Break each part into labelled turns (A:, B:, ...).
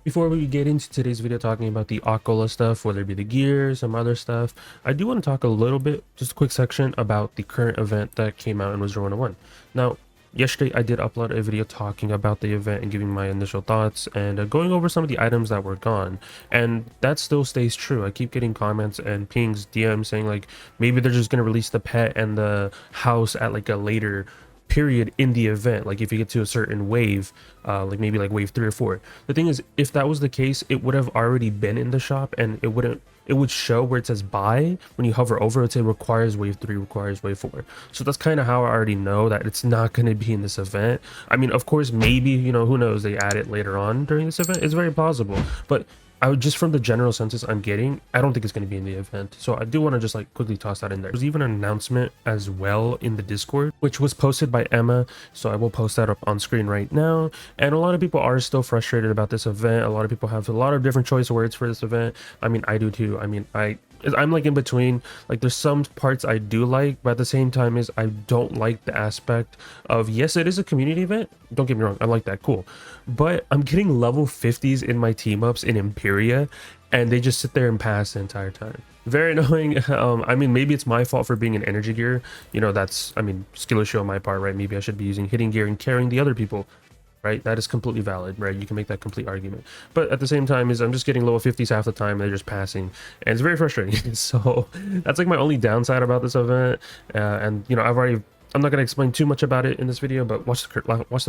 A: Before we get into today's video talking about the Aquila stuff, whether it be the gear, some other stuff, I do want to talk a little bit, just a quick section about the current event that came out in Wizard101. Now, yesterday I did upload a video talking about the event and giving my initial thoughts and going over some of the items that were gone, and that still stays true. I keep getting comments and pings, DMs saying like maybe they're just going to release the pet and the house at like a later period in the event, like if you get to a certain wave, like maybe like wave 3 or 4. The thing is, if that was the case, it would have already been in the shop, and it would show where it says buy. When you hover over it would say requires wave 3, requires wave 4. So that's kind of how I already know that it's not going to be in this event. I mean, of course, maybe, you know, who knows, they add it later on during this event. It's very possible, but I would just, from the general census I'm getting, I don't think it's going to be in the event. So I do want to just like quickly toss that in there. There's even an announcement as well in the Discord, which was posted by Emma. So I will post that up on screen right now. And a lot of people are still frustrated about this event. A lot of people have a lot of different choice words for this event. I mean, I do too. I mean, I'm like in between. Like there's some parts I do like, but at the same time is I don't like the aspect of, yes, it is a community event, don't get me wrong, I like that, cool, but I'm getting level 50s in my team ups in Imperia and they just sit there and pass the entire time. Very annoying. I mean, maybe it's my fault for being an energy gear, you know, that's, I mean, skill issue on my part, right? Maybe I should be using hitting gear and carrying the other people, right? That is completely valid, right? You can make that complete argument, but at the same time is I'm just getting low 50s half the time. They're just passing, and it's very frustrating. So that's like my only downside about this event. And you know, I'm not going to explain too much about it in this video, but watch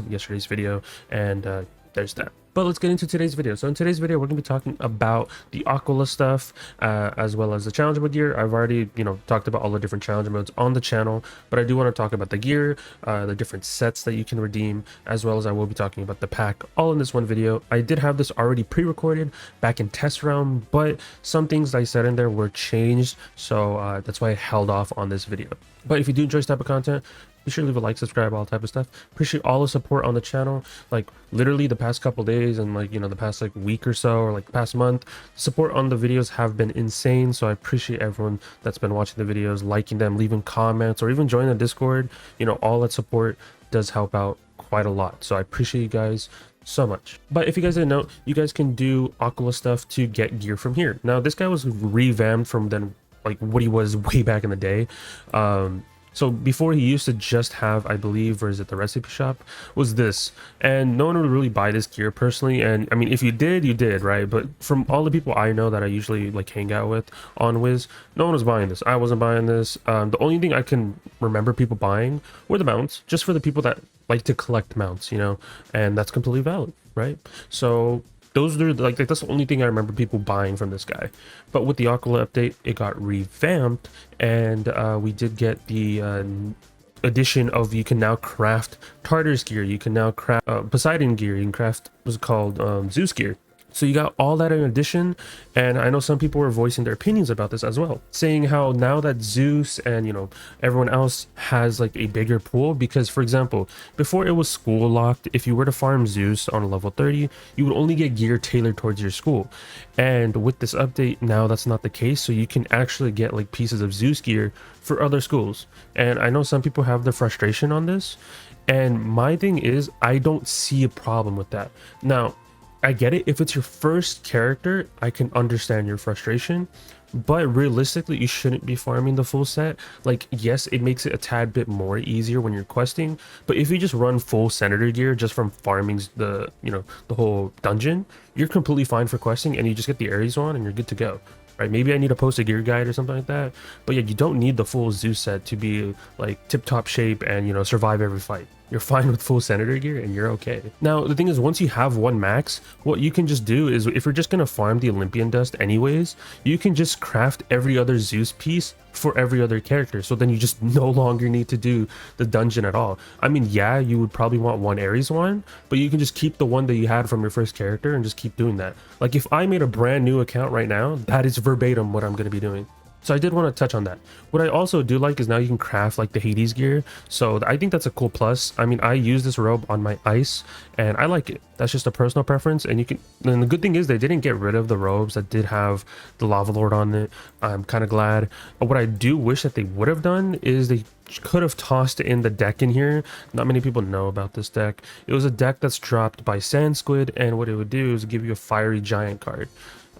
A: yesterday's video, and there's that. But let's get into today's video. So in today's video, we're going to be talking about the Aquila stuff, as well as the challenge mode gear. I've already, you know, talked about all the different challenge modes on the channel, but I do want to talk about the gear, the different sets that you can redeem, as well as I will be talking about the pack, all in this one video. I did have this already pre-recorded back in test round, but some things I said in there were changed, so that's why I held off on this video. But if you do enjoy this type of content, be sure to leave a like, subscribe, all type of stuff. Appreciate all the support on the channel. Like literally the past couple days and like, you know, the past like week or so, or like the past month, support on the videos have been insane. So I appreciate everyone that's been watching the videos, liking them, leaving comments, or even joining the Discord. You know, all that support does help out quite a lot. So I appreciate you guys so much. But if you guys didn't know, you guys can do Aquila stuff to get gear from here. Now this guy was revamped from then, like what he was way back in the day. So before, he used to just have, I believe, or is it the recipe shop, was this, and no one would really buy this gear personally. And I mean, if you did, you did, right? But from all the people I know that I usually like hang out with on Wiz, no one was buying this. I wasn't buying this. The only thing I can remember people buying were the mounts, just for the people that like to collect mounts, you know, and that's completely valid, right? So those are like that's the only thing I remember people buying from this guy. But with the Aquila update, it got revamped, and we did get the addition of, you can now craft Tartarus gear, you can now craft Poseidon gear, you can craft what's called Zeus gear. So you got all that in addition, and I know some people were voicing their opinions about this as well, saying how now that Zeus and, you know, everyone else has like a bigger pool, because for example, before it was school locked, if you were to farm Zeus on a level 30, you would only get gear tailored towards your school. And with this update, now that's not the case, so you can actually get like pieces of Zeus gear for other schools. And I know some people have the frustration on this, and my thing is, I don't see a problem with that. Now, I get it. If it's your first character, I can understand your frustration, but realistically, you shouldn't be farming the full set. Like, yes, it makes it a tad bit more easier when you're questing, but if you just run full senator gear just from farming the, you know, the whole dungeon, you're completely fine for questing, and you just get the Ares on and you're good to go. Right? Maybe I need to post a gear guide or something like that, but yeah, you don't need the full Zeus set to be like tip-top shape and, you know, survive every fight. You're fine with full senator gear and you're okay. Now the thing is, once you have one max, what you can just do is, if you're just gonna farm the Olympian Dust anyways, you can just craft every other Zeus piece for every other character, so then you just no longer need to do the dungeon at all. I mean, yeah, you would probably want one Ares one, but you can just keep the one that you had from your first character and just keep doing that. Like if I made a brand new account right now, that is verbatim what I'm going to be doing. So I did want to touch on that. What I also do like is now you can craft like the Hades gear. So I think that's a cool plus. I mean, I use this robe on my ice and I like it. That's just a personal preference. And you can, and the good thing is they didn't get rid of the robes that did have the Lava Lord on it. I'm kind of glad. What I do wish that they would have done is they could have tossed in the deck in here. Not many people know about this deck. It was a deck that's dropped by Sand Squid, and what it would do is give you a fiery giant card.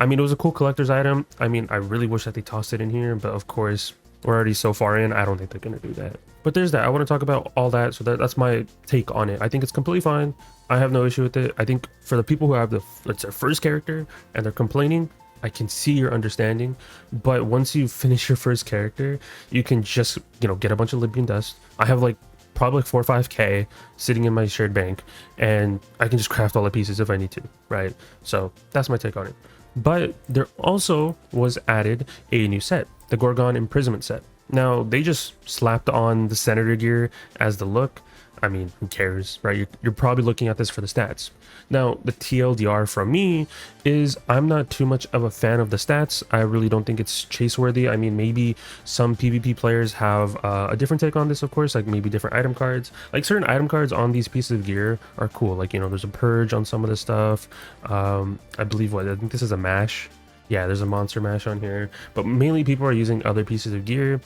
A: I mean, it was a cool collector's item. I mean, I really wish that they tossed it in here, but of course, we're already so far in, I don't think they're going to do that. But there's that. I want to talk about all that, so that's my take on it. I think it's completely fine. I have no issue with it. I think for the people who have it's their first character and they're complaining, I can see your understanding. But once you finish your first character, you can just, get a bunch of Olympian Dust. I have like probably like 4 or 5k sitting in my shared bank, and I can just craft all the pieces if I need to, right? So that's my take on it. But there also was added a new set, the Gorgon Imprisonment set. Now, they just slapped on the Senator gear as the look. I mean, who cares, right? You're probably looking at this for the stats. Now, the TLDR from me is I'm not too much of a fan of the stats. I really don't think it's chase worthy. I mean, maybe some PvP players have a different take on this, of course, like maybe different item cards. Like certain item cards on these pieces of gear are cool. Like, there's a purge on some of this stuff. I believe I think this is a mash. Yeah, there's a monster mash on here. But mainly people are using other pieces of gear.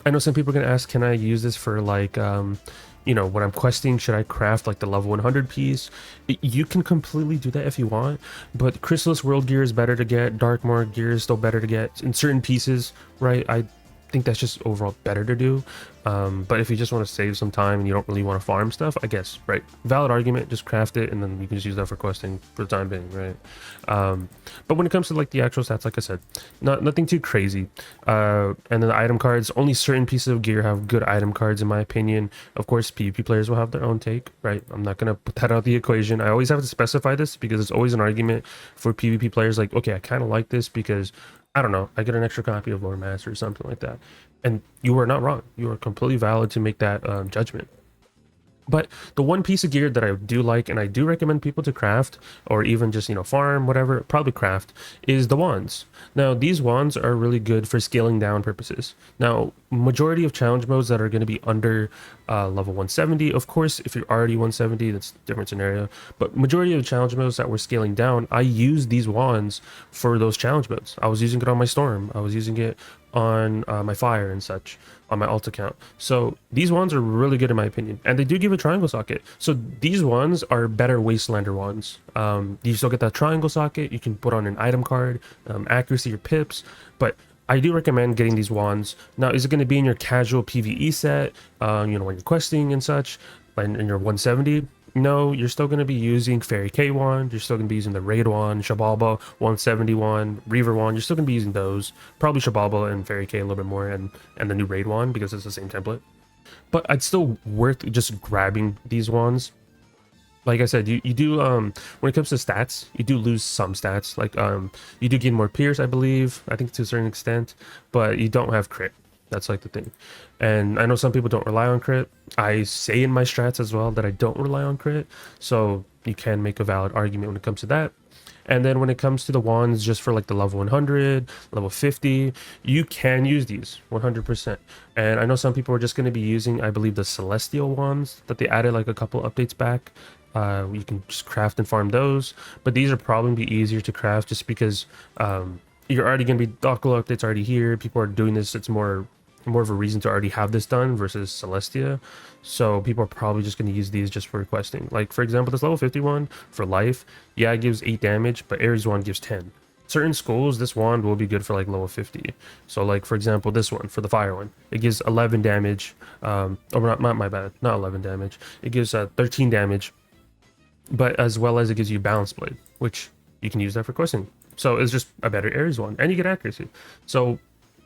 A: I know some people are going to ask, can I use this for like, when I'm questing, should I craft like the level 100 piece? You can completely do that if you want, but Chrysalis World gear is better to get, Darkmoor gear is still better to get in certain pieces, right? I think that's just overall better to do. But if you just want to save some time and you don't really want to farm stuff, I guess, right? Valid argument, just craft it and then you can just use that for questing for the time being, right? But when it comes to like the actual stats, like I said, nothing too crazy. And then the item cards, only certain pieces of gear have good item cards in my opinion. Of course, PvP players will have their own take, right? I'm not going to put that out of the equation. I always have to specify this because it's always an argument for PvP players like, okay, I kind of like this because I don't know, I get an extra copy of Lore Master or something like that. And you are not wrong. You are completely valid to make that judgment. But the one piece of gear that I do like and I do recommend people to craft or even just, farm, whatever, probably craft, is the wands. Now, these wands are really good for scaling down purposes. Now, majority of challenge modes that are going to be under level 170, of course, if you're already 170, that's a different scenario. But majority of the challenge modes that we're scaling down, I use these wands for those challenge modes. I was using it on my Storm. I was using it on my Fire and such on my alt account. So these ones are really good in my opinion, and they do give a triangle socket. So these ones are better Wastelander ones. You still get that triangle socket. You can put on an item card, accuracy or pips, but I do recommend getting these wands. Now, is it going to be in your casual PvE set, when you're questing and such, and in your 170? No, you're still going to be using Fairy K wand, you're still going to be using the Raid wand, Shabalba 171, Reaver wand, you're still going to be using those. Probably Shabalba and Fairy K a little bit more, and the new Raid wand because it's the same template. But it's still worth just grabbing these wands. Like I said, you do, when it comes to stats, you do lose some stats. Like, you do gain more Pierce, I believe, I think to a certain extent, but you don't have crit. That's like the thing. And I know some people don't rely on crit. I say in my strats as well that I don't rely on crit. So you can make a valid argument when it comes to that. And then when it comes to the wands, just for like the level 100, level 50, you can use these 100%. And I know some people are just going to be using, I believe, the Celestial wands that they added like a couple updates back. You can just craft and farm those. But these are probably be easier to craft just because you're already going to be, the Aquila update's already here. People are doing this. It's more of a reason to already have this done versus Celestia. So people are probably just going to use these just for requesting. Like, for example, this level 51 for life, yeah, it gives 8 damage, but Ares wand gives 10. Certain schools, this wand will be good for like level 50. So like, for example, this one for the fire one, it gives 11 damage. Oh, not my bad, not 11 damage. It gives 13 damage, but as well as it gives you balance blade, which you can use that for questing. So it's just a better Ares wand, and you get accuracy. So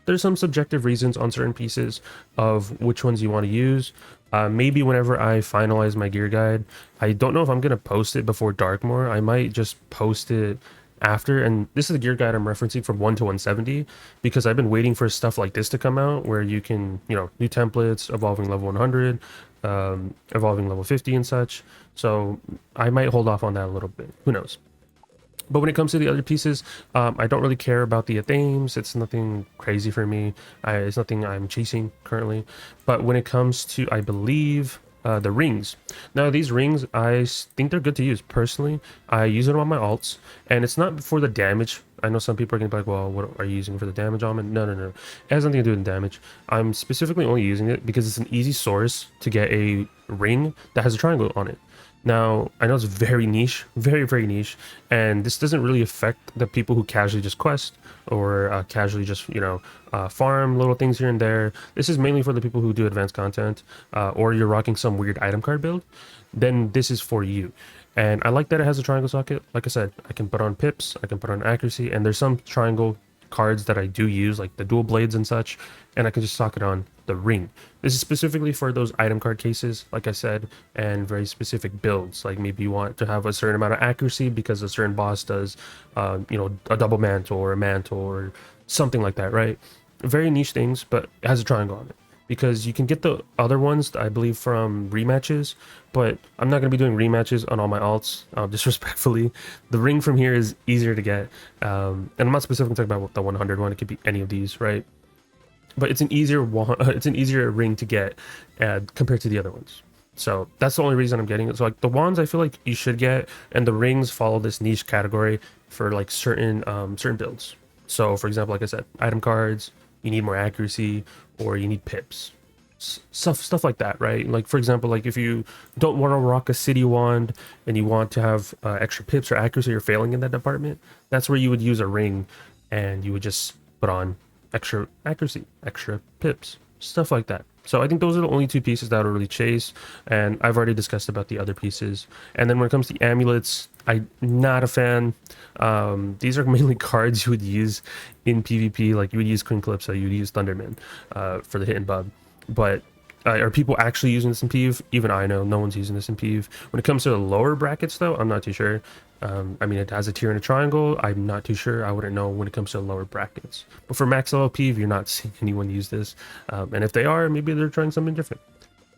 A: there's some subjective reasons on certain pieces of which ones you want to use. Maybe whenever I finalize my gear guide, I don't know if I'm going to post it before Darkmoor. I might just post it after. And this is the gear guide I'm referencing from 1 to 170, because I've been waiting for stuff like this to come out where you can, new templates, evolving level 100, evolving level 50 and such. So I might hold off on that a little bit. Who knows? But when it comes to the other pieces, I don't really care about the themes. It's nothing crazy for me. It's nothing I'm chasing currently. But when it comes to, I believe, the rings. Now, these rings, think they're good to use. Personally, I use them on my alts, and it's not for the damage. I know some people are going to be like, well, what are you using for the damage, Almond? No, no, no. It has nothing to do with damage. I'm specifically only using it because it's an easy source to get a ring that has a triangle on it. Now, I know it's very niche, very, very niche, and this doesn't really affect the people who casually just quest or casually just, farm little things here and there. This is mainly for the people who do advanced content, or you're rocking some weird item card build, then this is for you. And I like that it has a triangle socket. Like I said, I can put on pips, I can put on accuracy, and there's some triangle cards that I do use, like the dual blades and such, and I can just socket on the ring. This is specifically for those item card cases, like I said, and very specific builds. Like maybe you want to have a certain amount of accuracy because a certain boss does, a double mantle or a mantle or something like that, right? Very niche things, but it has a triangle on it. Because you can get the other ones, I believe, from rematches, but I'm not going to be doing rematches on all my alts, disrespectfully. The ring from here is easier to get, and I'm not specifically talking about the 100 one, it could be any of these, right? But it's an easier it's an easier ring to get compared to the other ones. So that's the only reason I'm getting it. So like the wands I feel like you should get, and the rings follow this niche category for like certain builds. So for example, like I said, item cards, you need more accuracy, or you need pips. Stuff like that, right? Like for example, like if you don't want to rock a city wand and you want to have extra pips or accuracy, you're failing in that department, that's where you would use a ring, and you would just put on extra accuracy, extra pips, stuff like that. So I think those are the only two pieces that I would really chase, and I've already discussed about the other pieces. And then when it comes to amulets, I'm not a fan. These are mainly cards you would use in PvP, like you would use Queen Calypso, you would use Thunderman for the hit and bub. But are people actually using this in PvP? Even I know no one's using this in PvP. When it comes to the lower brackets, though, I'm not too sure. I mean, it has a tier and a triangle. I'm not too sure. I wouldn't know when it comes to the lower brackets. But for max level PvP, you're not seeing anyone use this. And if they are, maybe they're trying something different.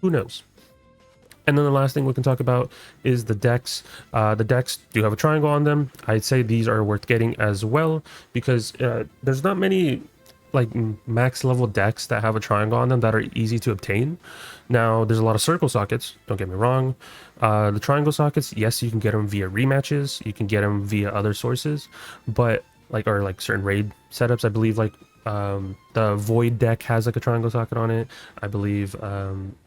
A: Who knows? And then the last thing we can talk about is the decks. The decks do have a triangle on them. I'd say these are worth getting as well, because there's not many like max level decks that have a triangle on them that are easy to obtain. Now there's a lot of circle sockets, don't get me wrong. The triangle sockets, yes, you can get them via rematches, you can get them via other sources, but like certain raid setups, I believe like the void deck has like a triangle socket on it. I believe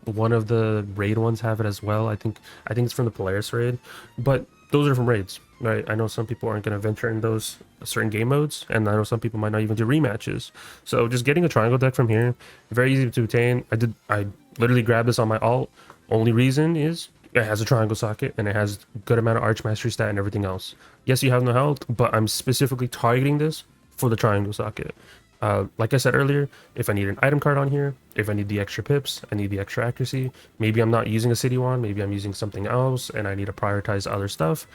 A: one of the raid ones have it as well. I think it's from the Polaris raid, but those are from raids, right? I know some people aren't going to venture in those certain game modes, and I know some people might not even do rematches. So just getting a triangle deck from here, very easy to obtain. I literally grabbed this on my alt. Only reason is it has a triangle socket and it has a good amount of arch mastery stat and everything else. Yes, you have no health, but I'm specifically targeting this for the triangle socket. Like I said earlier, if I need an item card on here, if I need the extra pips, I need the extra accuracy, maybe I'm not using a city wand, maybe I'm using something else and I need to prioritize other stuff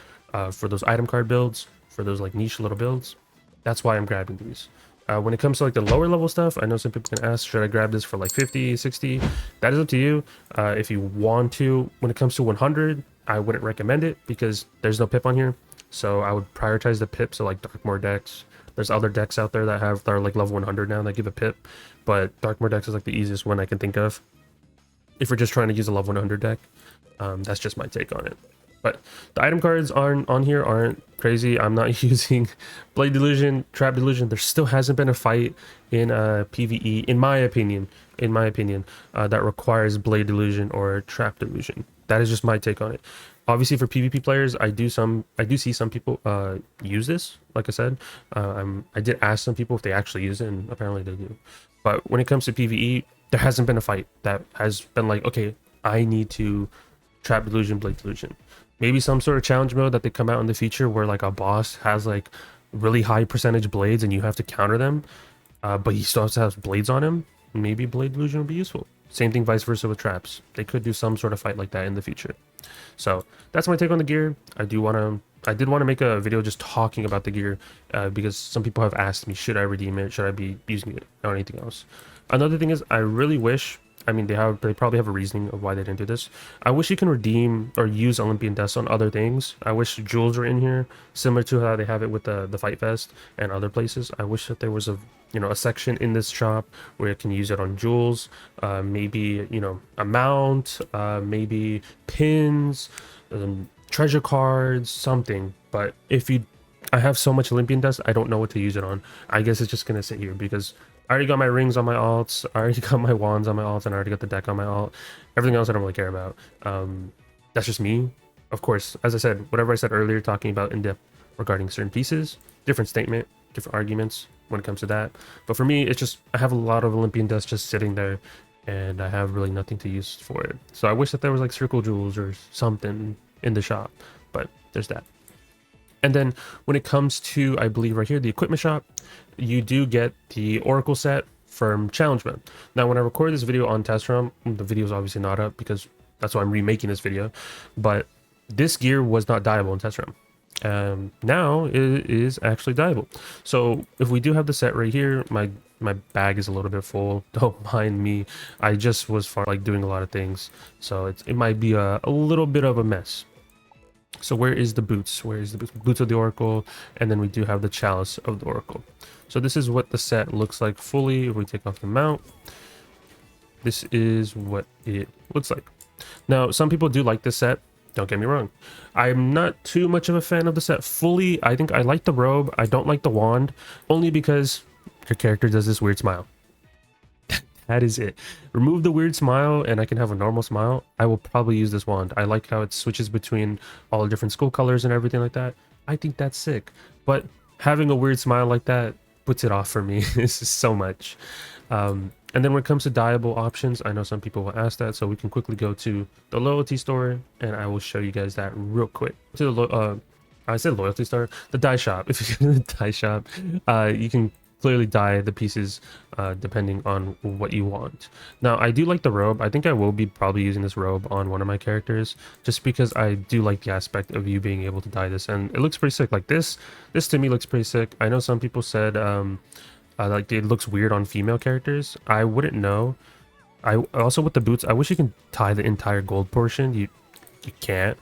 A: for those item card builds, for those like niche little builds. That's why I'm grabbing these. When it comes to like the lower level stuff, I know some people can ask, should I grab this for like 50, 60? That is up to you. If you want to. When it comes to 100, I wouldn't recommend it because there's no pip on here. So I would prioritize the pip, so like Darkmoor decks. There's other decks out there that are like level 100 now that give a pip, but Darkmoor decks is like the easiest one I can think of. If we're just trying to use a level 100 deck, that's just my take on it. But the item cards aren't crazy. I'm not using Blade Delusion, Trap Delusion. There still hasn't been a fight in PvE, in my opinion, that requires Blade Delusion or Trap Delusion. That is just my take on it. Obviously, for PvP players, I do see some people use this. Like I said, I did ask some people if they actually use it, and apparently they do. But when it comes to PvE, there hasn't been a fight that has been like, okay, I need to Trap Delusion, Blade Delusion. Maybe some sort of challenge mode that they come out in the future where like a boss has like really high percentage blades and you have to counter them, but he still has to have blades on him. Maybe Blade Delusion would be useful. Same thing vice versa with traps. They could do some sort of fight like that in the future. So that's my take on the gear. I did want to make a video just talking about the gear because some people have asked me, should I redeem it? Should I be using it or anything else? Another thing is I really wish I mean, they probably have a reasoning of why they didn't do this. I wish you can redeem or use Olympian Dust on other things. I wish jewels were in here, similar to how they have it with the Fight Fest and other places. I wish that there was a a section in this shop where you can use it on jewels, maybe a mount, maybe pins, treasure cards, something. But if you I have so much Olympian Dust, I don't know what to use it on. I guess it's just gonna sit here because I already got my rings on my alts, I already got my wands on my alts, and I already got the deck on my alt. Everything else I don't really care about. That's just me. Of course, as I said, whatever I said earlier, talking about in depth regarding certain pieces, different statement, different arguments when it comes to that. But for me, it's just I have a lot of Olympian Dust just sitting there, and I have really nothing to use for it. So I wish that there was like circle jewels or something in the shop, but there's that. And then when it comes to, I believe right here, the equipment shop, you do get the Oracle set from Challenge Mode. Now, when I record this video on test run, the video is obviously not up because that's why I'm remaking this video. But this gear was not dyeable in test run. Now it is actually dyeable. So if we do have the set right here, my bag is a little bit full. Don't mind me. I just was doing a lot of things, so it might be a little bit of a mess. So where is the boots? Where is the boots? Boots of the Oracle, and then we do have the Chalice of the Oracle. So this is what the set looks like fully. If we take off the mount, this is what it looks like. Now, some people do like this set. Don't get me wrong. I'm not too much of a fan of the set fully. I think I like the robe. I don't like the wand, only because your character does this weird smile. That is it. Remove the weird smile and I can have a normal smile. I will probably use this wand. I like how it switches between all the different skull colors and everything like that. I think that's sick. But having a weird smile like that puts it off for me. This is so much. And then when it comes to dyeable options, I know some people will ask that, so we can quickly go to the loyalty store and I will show you guys that real quick. To the I said loyalty store, the dye shop. If you go to the dye shop, you can clearly dye the pieces depending on what you want. Now, I do like the robe. I think I will be probably using this robe on one of my characters just because I do like the aspect of you being able to dye this, and it looks pretty sick. Like this to me looks pretty sick. I know some people said like it looks weird on female characters. I wouldn't know. I also, with the boots, I wish you can tie the entire gold portion. You can't.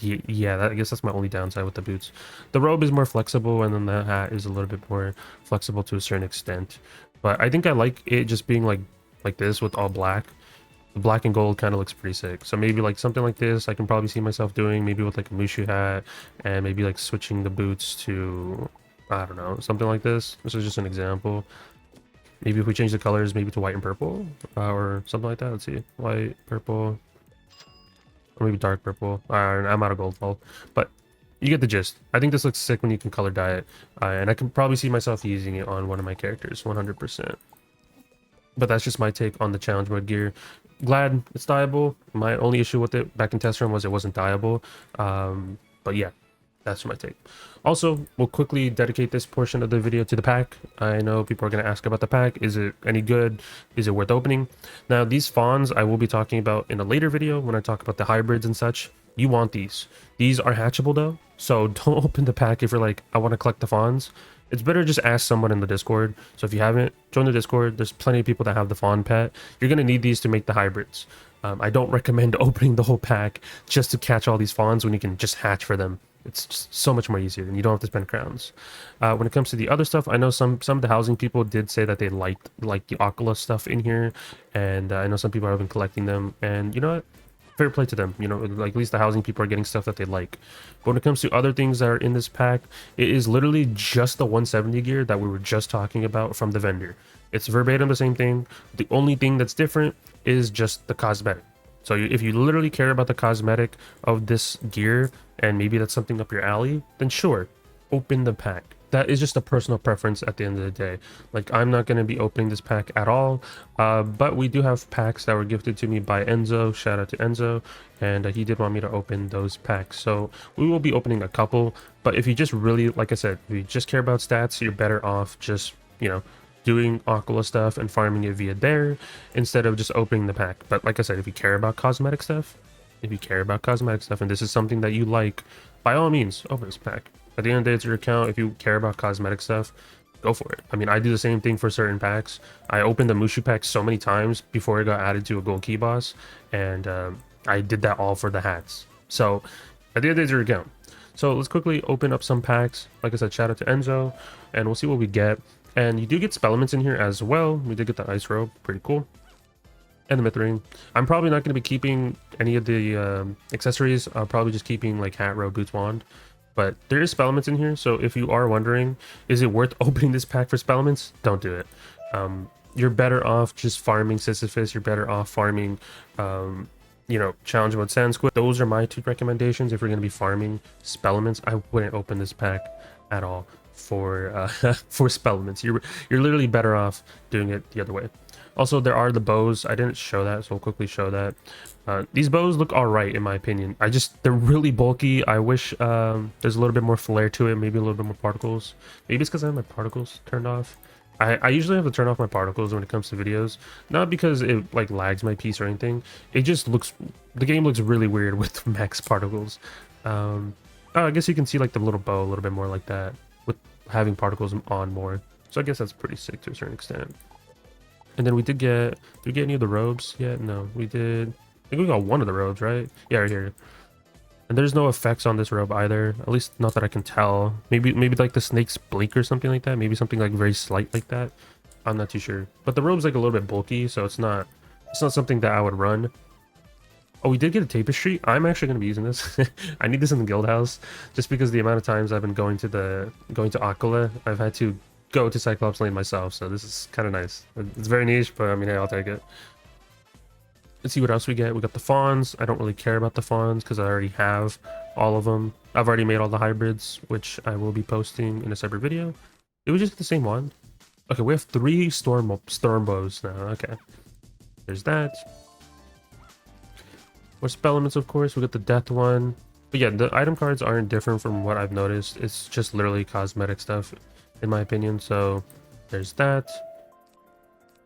A: Yeah, I guess that's my only downside with the boots. The robe is more flexible, and then the hat is a little bit more flexible to a certain extent. But I think I like it just being like this with all black. The black and gold kind of looks pretty sick. So maybe like something like this, I can probably see myself doing, maybe with like a Mushu hat, and maybe like switching the boots to, I don't know, something like this. This is just an example. Maybe if we change the colors, maybe to white and purple, or something like that. Let's see, white, purple. Or maybe dark purple. I'm out of gold bulb, but you get the gist. I think this looks sick when you can color dye it, and I can probably see myself using it on one of my characters 100%. But that's just my take on the challenge mode gear. Glad it's dyeable. My only issue with it back in test run was it wasn't dyeable, but yeah, that's my take. Also, we'll quickly dedicate this portion of the video to the pack. I know people are going to ask about the pack. Is it any good? Is it worth opening? Now, these fawns I will be talking about in a later video when I talk about the hybrids and such. You want these. These are hatchable though, so don't open the pack if you're like, I want to collect the fawns. It's better just ask someone in the Discord. So if you haven't, join the Discord. There's plenty of people that have the fawn pet. You're going to need these to make the hybrids. I don't recommend opening the whole pack just to catch all these fawns when you can just hatch for them. It's just so much more easier and you don't have to spend crowns. When it comes to the other stuff, I know some of the housing people did say that they liked the Aquila stuff in here, and I know some people have been collecting them, and you know what? Fair play to them. You know, like at least the housing people are getting stuff that they like. But when it comes to other things that are in this pack, it is literally just the 170 gear that we were just talking about from the vendor. It's verbatim the same thing. The only thing that's different is just the cosmetic. So if you literally care about the cosmetic of this gear, and maybe that's something up your alley, then sure, open the pack. That is just a personal preference at the end of the day. Like, I'm not going to be opening this pack at all, but we do have packs that were gifted to me by Enzo. Shout out to Enzo, and he did want me to open those packs. So we will be opening a couple, but if you just really, like I said, if you just care about stats, you're better off just, you know, doing Aquila stuff and farming it via there instead of just opening the pack. But like I said, if you care about cosmetic stuff, and this is something that you like, by all means, open this pack. At the end of the day, it's your account. If you care about cosmetic stuff, go for it. I mean, I do the same thing for certain packs. I opened the Mushu pack so many times before it got added to a gold key boss, and I did that all for the hats. So at the end of the day, it's your account. So let's quickly open up some packs. Like I said, shout out to Enzo, and we'll see what we get. And you do get spellements in here as well. We did get the ice robe, pretty cool. And the myth ring. I'm probably not going to be keeping any of the accessories. I'll probably just keeping like hat, robe, boots, wand. But there is spellements in here, so if you are wondering, is it worth opening this pack for spellements? Don't do it. You're better off just farming Sisyphus. You're better off farming, you know, challenge mode sand squid. Those are my two recommendations. If you're going to be farming spellements, I wouldn't open this pack at all for for spellements. You're literally better off doing it the other way. Also, there are the bows. I didn't show that, so I'll quickly show that. These bows look all right, in my opinion. They're really bulky. I wish there's a little bit more flair to it, maybe a little bit more particles. Maybe it's because I have my particles turned off. I usually have to turn off my particles when it comes to videos. Not because it like lags my piece or anything. It just looks, the game looks really weird with max particles. Oh, I guess you can see like the little bow a little bit more like that with having particles on more. So I guess that's pretty sick to a certain extent. And then did we get any of the robes yet? No, we did. I think we got one of the robes, right? Yeah, right here. And there's no effects on this robe either. At least not that I can tell. Maybe like the snake's blink or something like that. Maybe something like very slight like that. I'm not too sure. But the robe's like a little bit bulky, so it's not something that I would run. Oh, we did get a tapestry. I'm actually going to be using this. I need this in the guild house just because the amount of times I've been going to Aquila, I've had to go to Cyclops Lane myself, so this is kind of nice. It's very niche, but I mean, hey, I'll take it. Let's see what else we get. We got the fawns. I don't really care about the fawns because I already have all of them. I've already made all the hybrids, which I will be posting in a separate video. Did we just get the same one? Okay, we have 3 storm bows now. Okay, there's that. More spellements, of course. We got the death one. But yeah, the item cards aren't different from what I've noticed. It's just literally cosmetic stuff, in my opinion. So there's that.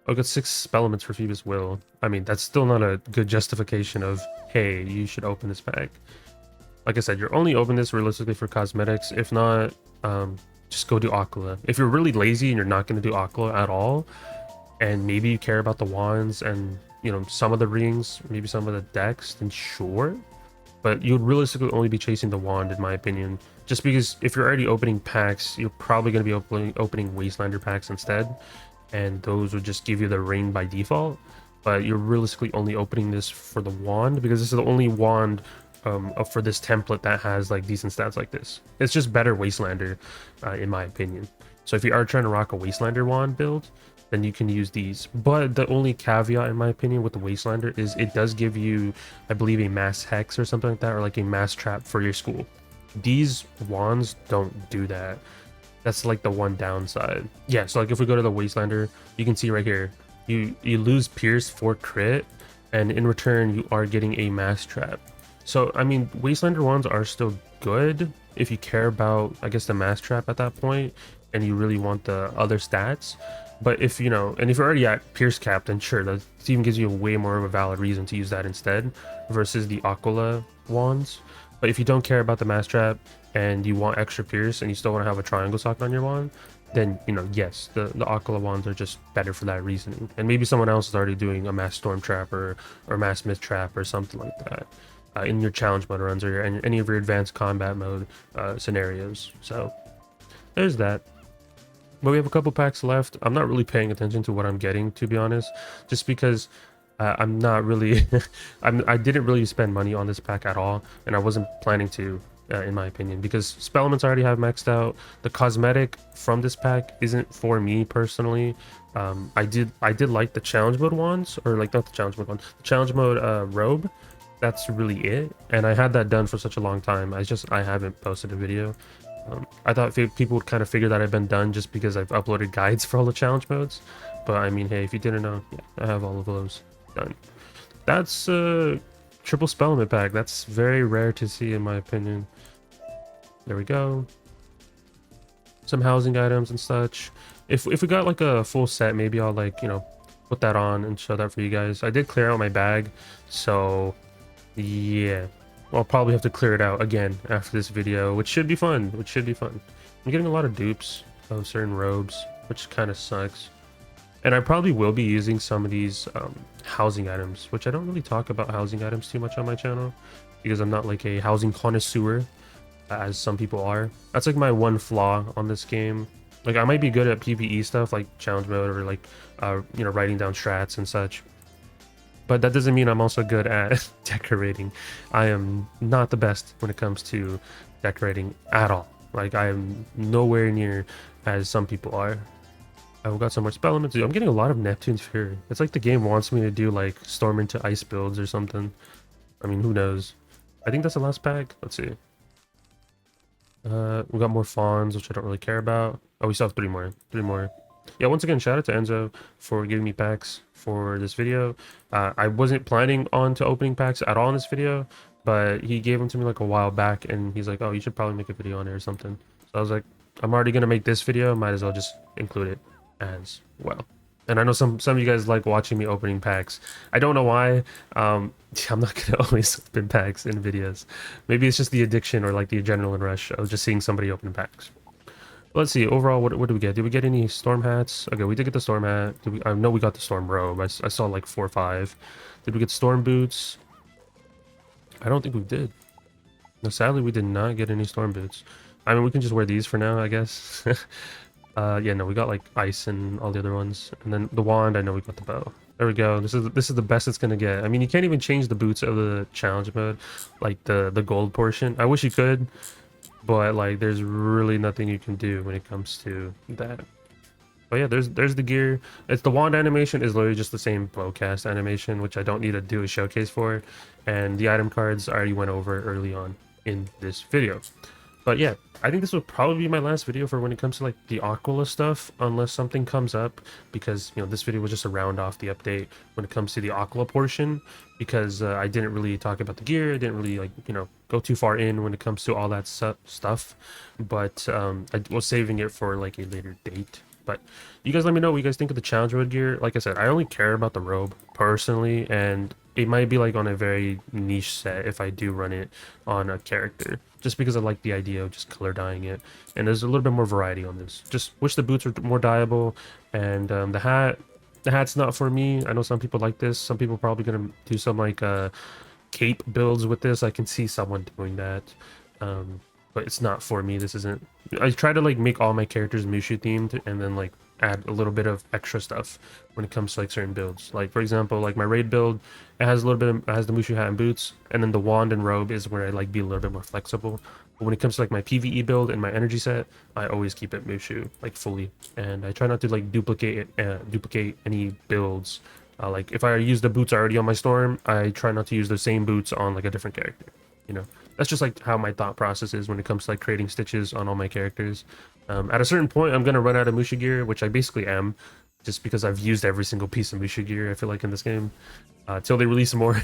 A: I got 6 spellements for Phoebus Will. I mean, that's still not a good justification of, hey, you should open this pack. Like I said, you're only open this realistically for cosmetics. If not, just go do Aquila. If you're really lazy and you're not going to do Aquila at all, and maybe you care about the wands and, you know, some of the rings, maybe some of the decks, then sure. But you would realistically only be chasing the wand, in my opinion. Just because if you're already opening packs, you're probably going to be opening Wastelander packs instead. And those would just give you the ring by default. But you're realistically only opening this for the wand, because this is the only wand for this template that has like decent stats like this. It's just better Wastelander, in my opinion. So if you are trying to rock a Wastelander wand build, then you can use these. But the only caveat, in my opinion, with the Wastelander is it does give you, I believe, a mass hex or something like that, or like a mass trap for your school. These wands don't do that. That's like the one downside. Yeah, so like if we go to the Wastelander, you can see right here, you lose Pierce for crit, and in return you are getting a mass trap. So I mean, Wastelander wands are still good if you care about, I guess, the mass trap at that point, and you really want the other stats. But if you know, and if you're already at Pierce cap, then sure, that even gives you a way more of a valid reason to use that instead versus the Aquila wands. But if you don't care about the mass trap and you want extra Pierce and you still want to have a triangle socket on your wand, then, you know, yes, the Aquila wands are just better for that reasoning. And maybe someone else is already doing a mass storm trap or mass myth trap or something like that in your challenge mode runs or any of your advanced combat mode scenarios. So there's that. But we have a couple packs left. I'm not really paying attention to what I'm getting, to be honest, just because I'm not really I didn't really spend money on this pack at all, and I wasn't planning to, in my opinion, because spellements I already have maxed out. The cosmetic from this pack isn't for me personally. I did like the challenge mode ones, or like not the challenge mode one, the challenge mode robe. That's really it, and I had that done for such a long time. I haven't posted a video. I thought people would kind of figure that I've been done just because I've uploaded guides for all the challenge modes. But I mean, hey, if you didn't know, yeah, I have all of those done. That's a triple spellment pack. That's very rare to see, in my opinion. There we go. Some housing items and such. If we got like a full set, maybe I'll, like, you know, put that on and show that for you guys. I did clear out my bag, so yeah. I'll probably have to clear it out again after this video, which should be fun. I'm getting a lot of dupes. of certain robes, which kind of sucks. And I probably will be using some of these housing items, which I don't really talk about housing items too much on my channel because I'm not like a housing connoisseur as some people are. That's like my one flaw on this game. Like I might be good at PvE stuff like challenge mode or like you know, writing down strats and such, but that doesn't mean I'm also good at decorating. I am not the best when it comes to decorating at all. Like I am nowhere near as some people are. I've got some more spell elements. I'm getting a lot of Neptune's Fury. It's like the game wants me to do like Storm into Ice builds or something. I mean, who knows? I think that's the last pack. Let's see. We got more fawns, which I don't really care about. Oh, we still have 3 more. 3 more. Yeah, once again, shout out to Enzo for giving me packs for this video. I wasn't planning on to opening packs at all in this video, but he gave them to me like a while back, and he's like, oh, you should probably make a video on it or something. So I was like, I'm already gonna make this video, might as well just include it as well. And I know some of you guys like watching me opening packs. I don't know why. I'm not gonna always open packs in videos. Maybe it's just the addiction or like the adrenaline rush of just seeing somebody open packs. Let's see. Overall, what did we get? Did we get any storm hats? Okay, we did get the storm hat. I know we got the storm robe. I saw like 4 or 5. Did we get storm boots? I don't think we did. No, sadly, we did not get any storm boots. I mean, we can just wear these for now, I guess. Yeah, no, we got like ice and all the other ones, and then the wand. I know we got the bow. There we go. This is the best it's gonna get. I mean, you can't even change the boots of the challenge mode, like the gold portion. I wish you could, but like there's really nothing you can do when it comes to that. But yeah, there's the gear. It's the wand animation is literally just the same bowcast animation, which I don't need to do a showcase for, and the item cards I already went over early on in this video. But yeah, I think this will probably be my last video for when it comes to like the Aquila stuff, unless something comes up, because you know this video was just a round off the update when it comes to the Aquila portion, because I didn't really talk about the gear. I didn't really like, you know, go too far in when it comes to all that stuff, but I was saving it for like a later date. But you guys let me know what you guys think of the challenge mode gear. Like I said, I only care about the robe personally, and it might be like on a very niche set if I do run it on a character, just because I like the idea of just color dyeing it, and there's a little bit more variety on this. Just wish the boots were more dyeable, and the hat's not for me. I know some people like this. Some people are probably gonna do some like cape builds with this. I can see someone doing that, but it's not for me. This isn't. I try to like make all my characters Mushu themed, and then like add a little bit of extra stuff when it comes to like certain builds. Like for example, like my raid build, it has a little bit of, it has the Mushu hat and boots, and then the wand and robe is where I like be a little bit more flexible. But when it comes to like my PvE build and my energy set, I always keep it Mushu like fully, and I try not to like duplicate any builds. Like if I use the boots already on my storm, I try not to use the same boots on like a different character. You know, that's just like how my thought process is when it comes to like creating stitches on all my characters. At a certain point, I'm gonna run out of Mushu gear, which I basically am, just because I've used every single piece of Mushu gear, I feel like, in this game, till they release more.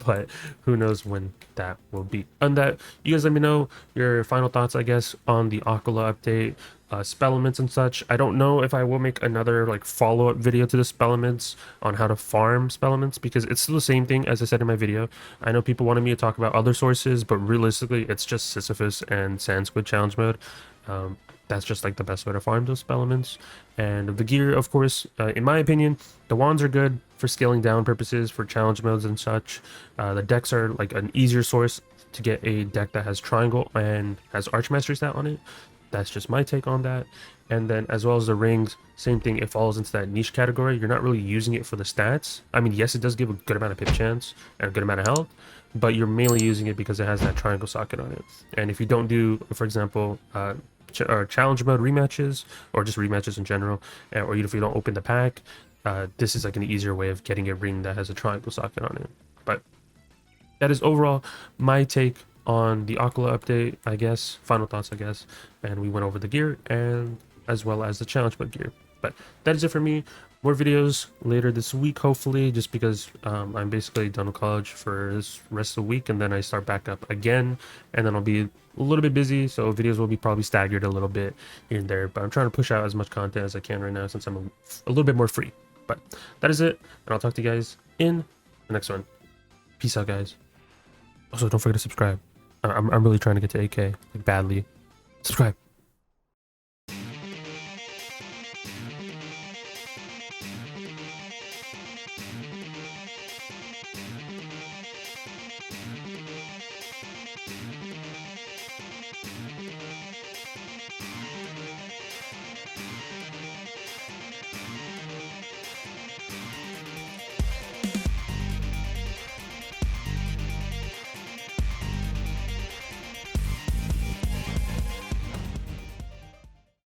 A: But who knows when that will be. On that, you guys let me know your final thoughts, I guess, on the Aquila update, spellements and such. I don't know if I will make another like follow-up video to the spellements on how to farm spellements, because it's still the same thing as I said in my video. I know people wanted me to talk about other sources, but realistically, it's just Sisyphus and Sand Squid challenge mode. That's just like the best way to farm those spellements. And the gear, of course, in my opinion, the wands are good for scaling down purposes, for challenge modes and such. The decks are like an easier source to get a deck that has triangle and has Archmastery stat on it. That's just my take on that. And then as well as the rings, same thing, it falls into that niche category. You're not really using it for the stats. I mean, yes, it does give a good amount of pip chance and a good amount of health, but you're mainly using it because it has that triangle socket on it. And if you don't do, for example, or challenge mode rematches, or just rematches in general, or if you don't open the pack, this is like an easier way of getting a ring that has a triangle socket on it. But that is overall my take on the Aquila update, I guess, final thoughts, I guess. And we went over the gear and as well as the challenge mode gear. But that is it for me. More videos later this week, hopefully, just because I'm basically done with college for this rest of the week, and then I start back up again, and then I'll be a little bit busy, so videos will be probably staggered a little bit here and there, but I'm trying to push out as much content as I can right now since I'm a little bit more free. But that is it, and I'll talk to you guys in the next one. Peace out, guys. Also, don't forget to subscribe. I'm really trying to get to 8K, like badly. Subscribe.